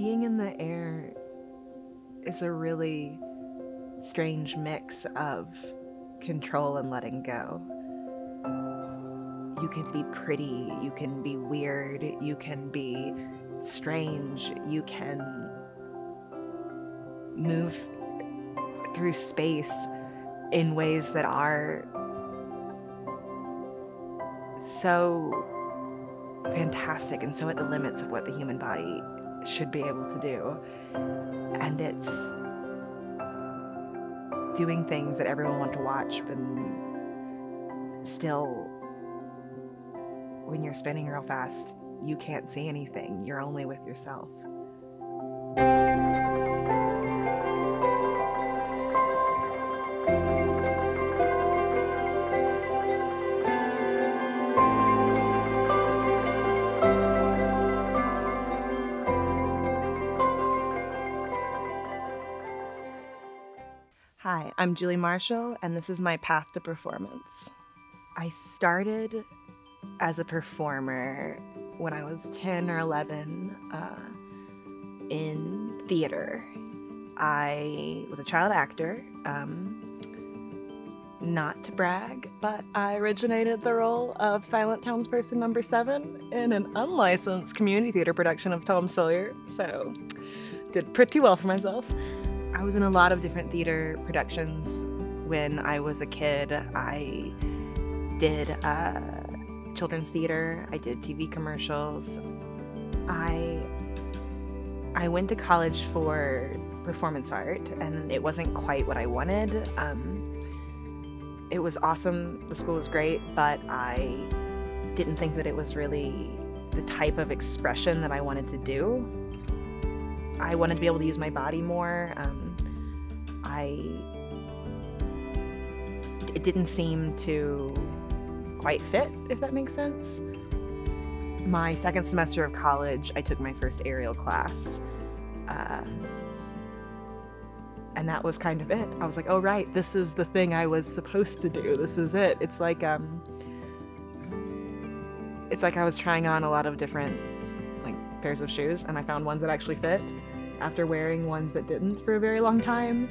Being in the air is a really strange mix of control and letting go. You can be pretty, you can be weird, you can be strange, you can move through space in ways that are so fantastic and so at the limits of what the human body should be able to do. And it's doing things that everyone wants to watch, but still, when you're spinning real fast, you can't see anything. You're only with yourself. Hi, I'm Julie Marshall, and this is my path to performance. I started as a performer when I was 10 or 11 in theater. I was a child actor, not to brag, but I originated the role of Silent Townsperson number 7 in an unlicensed community theater production of Tom Sawyer, so did pretty well for myself. I was in a lot of different theater productions when I was a kid. I did children's theater, I did TV commercials. I went to college for performance art, and it wasn't quite what I wanted. It was awesome, the school was great, but I didn't think that it was really the type of expression that I wanted to do. I wanted to be able to use my body more. It didn't seem to quite fit, if that makes sense. My second semester of college, I took my first aerial class. And that was kind of it. I was like, oh right, this is the thing I was supposed to do. This is it. It's like I was trying on a lot of different pairs of shoes, and I found ones that actually fit after wearing ones that didn't for a very long time.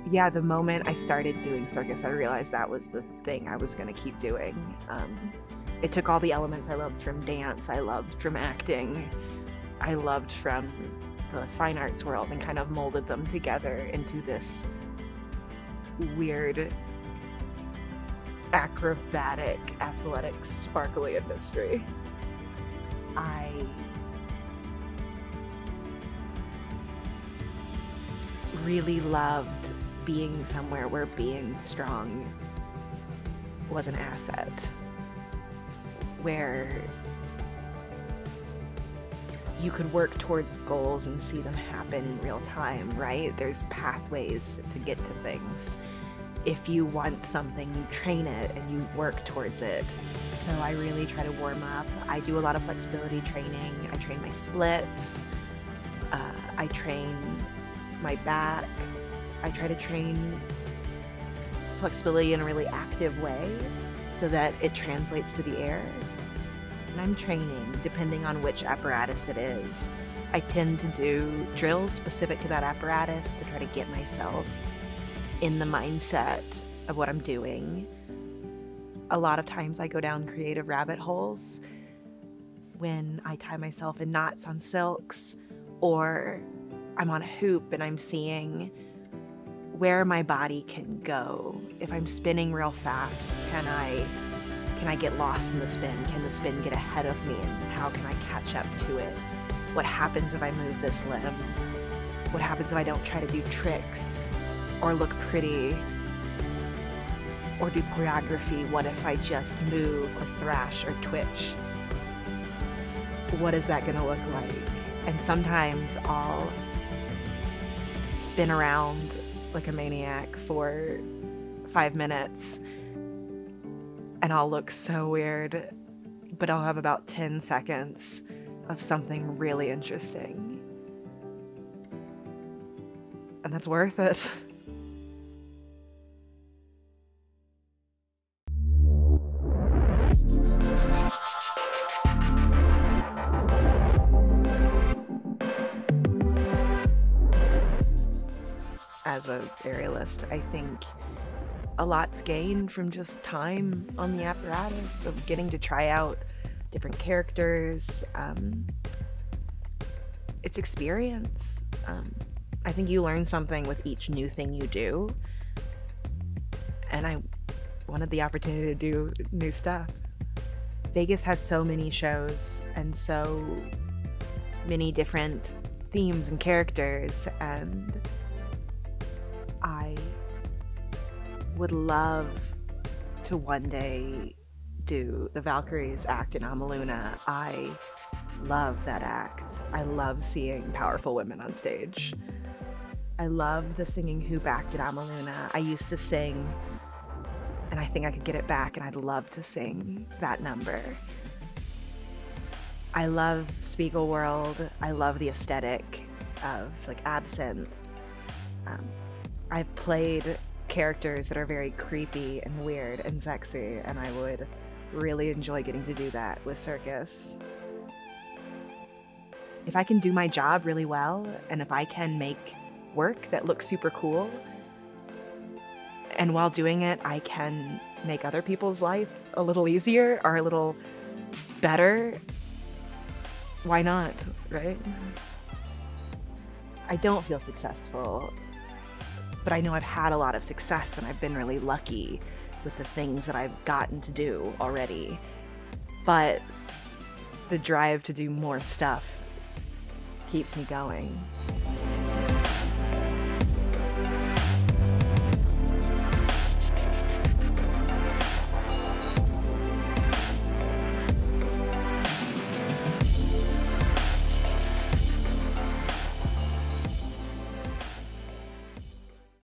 Yeah, the moment I started doing circus, I realized that was the thing I was going to keep doing. It took all the elements I loved from dance, I loved from acting, I loved from the fine arts world, and kind of molded them together into this weird, acrobatic, athletic, sparkly industry. I really loved being somewhere where being strong was an asset, where you could work towards goals and see them happen in real time, right? There's pathways to get to things. If you want something, you train it and you work towards it. So I really try to warm up. I do a lot of flexibility training. I train my splits. I train my back. I try to train flexibility in a really active way so that it translates to the air. And I'm training depending on which apparatus it is. I tend to do drills specific to that apparatus to try to get myself in the mindset of what I'm doing. A lot of times I go down creative rabbit holes when I tie myself in knots on silks, or I'm on a hoop and I'm seeing where my body can go. If I'm spinning real fast, can I get lost in the spin? Can the spin get ahead of me, and how can I catch up to it? What happens if I move this limb? What happens if I don't try to do tricks or look pretty or do choreography? What if I just move or thrash or twitch? What is that gonna look like? And sometimes I'll spin around like a maniac for 5 minutes and I'll look so weird, but I'll have about 10 seconds of something really interesting. And that's worth it. as a aerialist. I think a lot's gained from just time on the apparatus, of getting to try out different characters. It's experience. I think you learn something with each new thing you do, and I wanted the opportunity to do new stuff. Vegas has so many shows and so many different themes and characters, and I would love to one day do the Valkyries act in Amaluna. I love that act. I love seeing powerful women on stage. I love the singing hoop act at Amaluna. I used to sing, and I think I could get it back, and I'd love to sing that number. I love Spiegelworld. I love the aesthetic of like Absinthe. I've played characters that are very creepy and weird and sexy, and I would really enjoy getting to do that with Circus. If I can do my job really well, and if I can make work that looks super cool, and while doing it I can make other people's life a little easier or a little better, why not, right? I don't feel successful, but I know I've had a lot of success, and I've been really lucky with the things that I've gotten to do already. But the drive to do more stuff keeps me going.